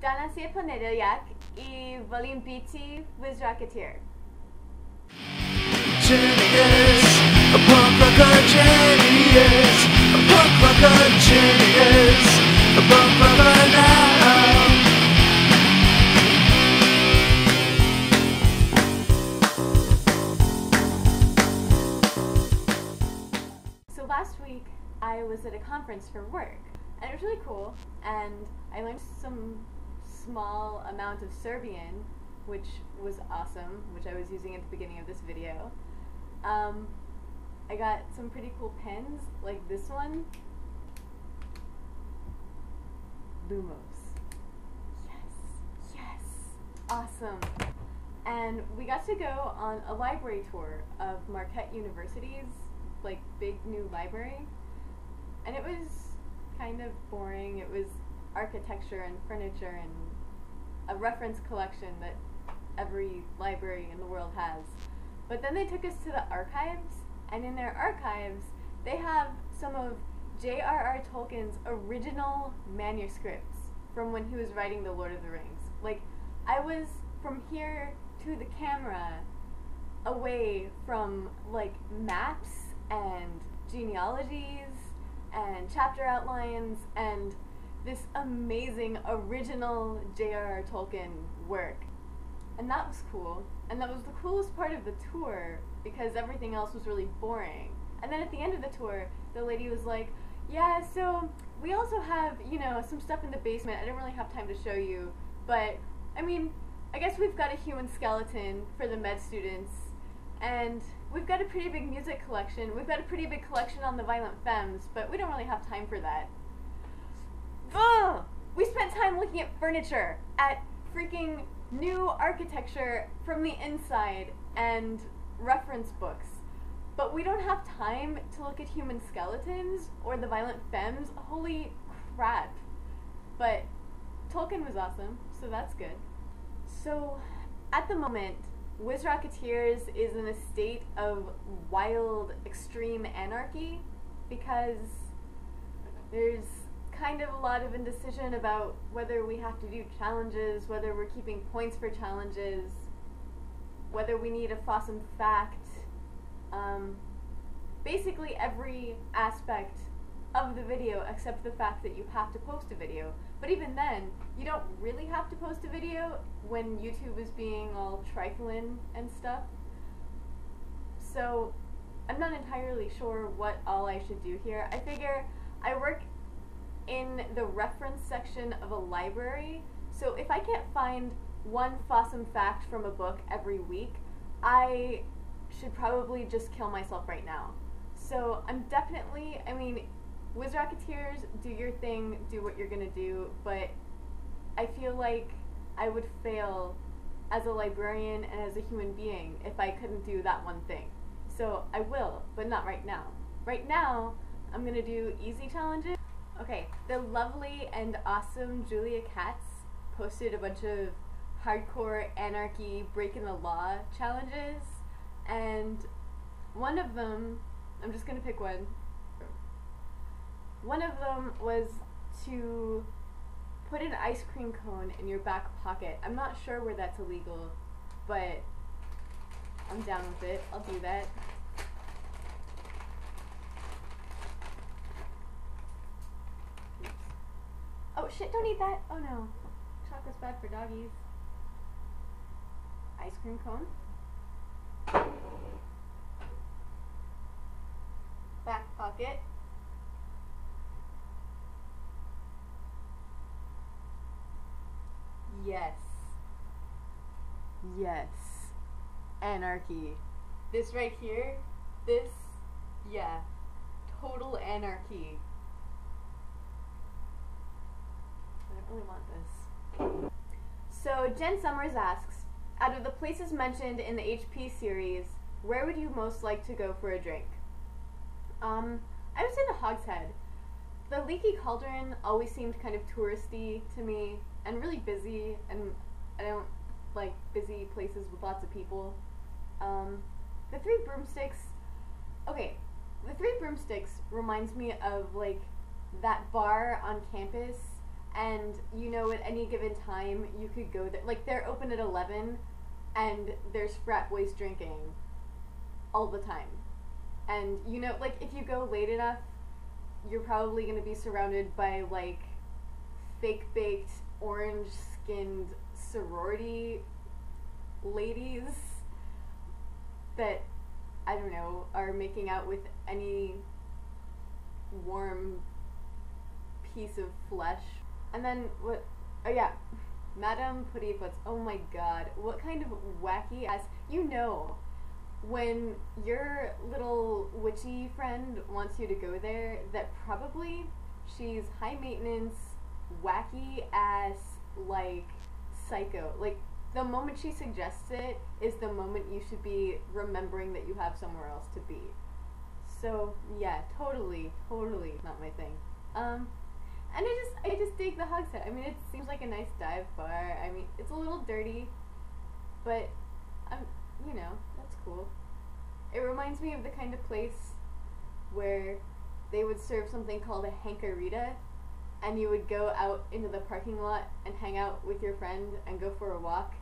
Dana si ponedeljak I volim biti Wizrockateer. Genius, a punk rocker genius, a punk rocker genius, a punk rocker now. So last week I was at a conference for work, and it was really cool, and I learned some small amount of Serbian, which was awesome, which I was using at the beginning of this video. I got some pretty cool pens, like this one. Lumos. Yes, awesome. And we got to go on a library tour of Marquette University's, like, big new library. And it was kind of boring. It was architecture and furniture and a reference collection that every library in the world has. But then they took us to the archives, and in their archives they have some of J.R.R. Tolkien's original manuscripts from when he was writing The Lord of the Rings. Like, I was from here to the camera away from, like, maps and genealogies and chapter outlines and this amazing original J.R.R. Tolkien work. And that was cool. And that was the coolest part of the tour because everything else was really boring. And then at the end of the tour, the lady was like, yeah, so we also have, you know, some stuff in the basement. I didn't really have time to show you, but I mean, I guess we've got a human skeleton for the med students, and we've got a pretty big music collection. We've got a pretty big collection on the violent femmes, but we don't really have time for that. Ugh! We spent time looking at furniture, at freaking new architecture from the inside, and reference books. But we don't have time to look at human skeletons or the violent femmes. Holy crap. But Tolkien was awesome, so that's good. So, at the moment, Wizrockateers is in a state of wild, extreme anarchy because there's kind of a lot of indecision about whether we have to do challenges, whether we're keeping points for challenges, whether we need a fawesome fact. Basically every aspect of the video except the fact that you have to post a video. But even then, you don't really have to post a video when YouTube is being all trifling and stuff. So I'm not entirely sure what all I should do here. I figure I work in the reference section of a library, so if I can't find one fawesome fact from a book every week, I should probably just kill myself right now. So I'm definitely, I mean, Wizrockateers, do your thing, do what you're gonna do, but I feel like I would fail as a librarian and as a human being if I couldn't do that one thing. So I will, but not right now. Right now, I'm gonna do easy challenges. Okay, the lovely and awesome Julia Katz posted a bunch of hardcore anarchy, breaking the law challenges, and one of them, I'm just gonna pick one. One of them was to put an ice cream cone in your back pocket. I'm not sure where that's illegal, but I'm down with it. I'll do that. Oops. Oh shit, don't eat that! Oh no. Chocolate's bad for doggies. Ice cream cone. Back pocket. Yes. Yes. Anarchy. This right here, this, yeah. Total anarchy. I don't really want this. So, Jenn Somers asks, out of the places mentioned in the HP series, where would you most like to go for a drink? I would say the Hogshead. The Leaky Cauldron always seemed kind of touristy to me and really busy, and I don't like busy places with lots of people. The Three Broomsticks, okay, the Three Broomsticks reminds me of like that bar on campus and you know at any given time you could go there. Like, they're open at 11, and there's frat boys drinking all the time. And you know, like, if you go late enough, you're probably going to be surrounded by, like, fake-baked, orange-skinned sorority ladies that, I don't know, are making out with any warm piece of flesh. And then, what, oh yeah, Madame Puttyfoots, oh my god, what kind of wacky ass, you know, when your little witchy friend wants you to go there, that probably she's high maintenance, wacky ass, like, psycho. Like, the moment she suggests it is the moment you should be remembering that you have somewhere else to be. So, yeah, totally not my thing. And I just dig the hug set. I mean, it seems like a nice dive bar. I mean, it's a little dirty, but you know, that's cool. It reminds me of the kind of place where they would serve something called a Hankarita, and you would go out into the parking lot and hang out with your friend and go for a walk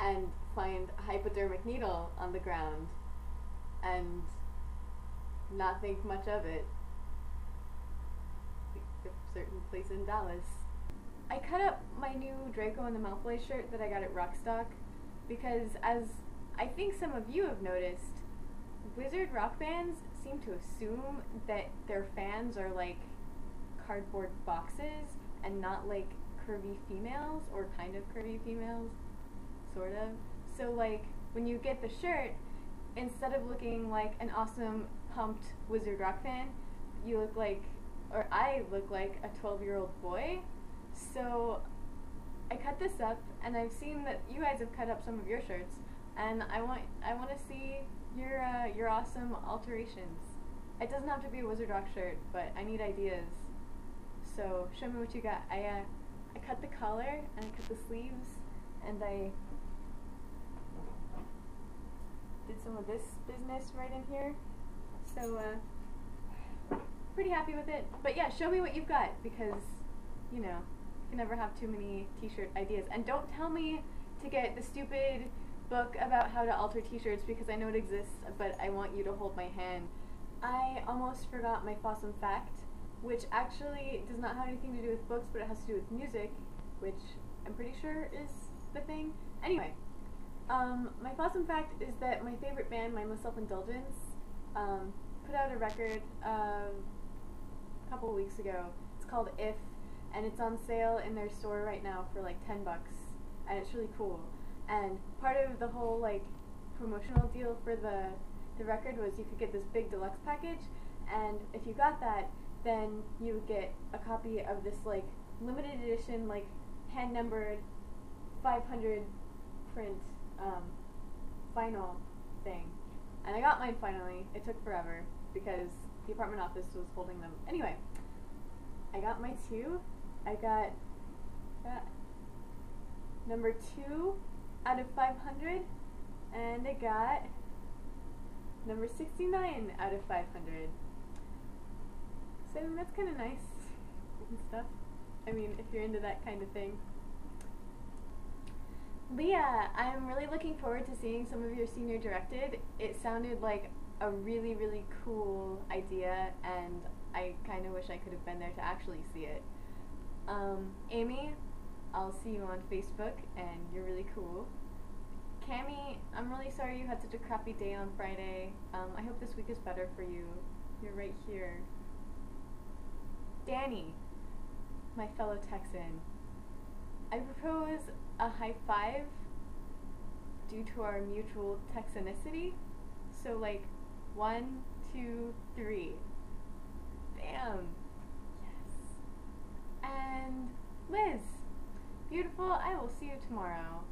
and find a hypodermic needle on the ground and not think much of it. A certain place in Dallas. I cut up my new Draco and the Malfoy shirt that I got at Rockstock because, as I think some of you have noticed, Wizard rock bands seem to assume that their fans are like cardboard boxes and not like curvy females, or kind of curvy females, sort of. So like, when you get the shirt, instead of looking like an awesome pumped Wizard rock fan, you look like, or I look like, a 12-year-old boy. So I cut this up, and I've seen that you guys have cut up some of your shirts, and I want to see your awesome alterations. It doesn't have to be a Wizard Rock shirt, but I need ideas. So show me what you got. I cut the collar, and I cut the sleeves, and I did some of this business right in here. So pretty happy with it. But yeah, show me what you've got, because, you know, you can never have too many t-shirt ideas. And don't tell me to get the stupid book about how to alter t-shirts, because I know it exists, but I want you to hold my hand. I almost forgot my fawesome fact, which actually does not have anything to do with books, but it has to do with music, which I'm pretty sure is the thing. Anyway, my fawesome fact is that my favorite band, Mindless Indulgence, put out a record a couple weeks ago. It's called If, and it's on sale in their store right now for like $10, and it's really cool. And part of the whole like promotional deal for the record was you could get this big deluxe package, and if you got that, then you would get a copy of this like limited edition, like hand numbered 500 print vinyl thing. And I got mine finally. It took forever because the apartment office was holding them. Anyway, I got my 2. I got number 2 out of 500, and I got number 69 out of 500. So that's kind of nice and stuff. I mean, if you're into that kind of thing. Leah, I'm really looking forward to seeing some of your senior directed. It sounded like a really, really cool idea, and I kind of wish I could have been there to actually see it. Amy, I'll see you on Facebook, and you're really cool. Cami, I'm really sorry you had such a crappy day on Friday. I hope this week is better for you. You're right here. Danny, my fellow Texan, I propose a high five due to our mutual Texanicity. So like 1, 2, 3. Bam. Yes. And Liz, beautiful, I will see you tomorrow.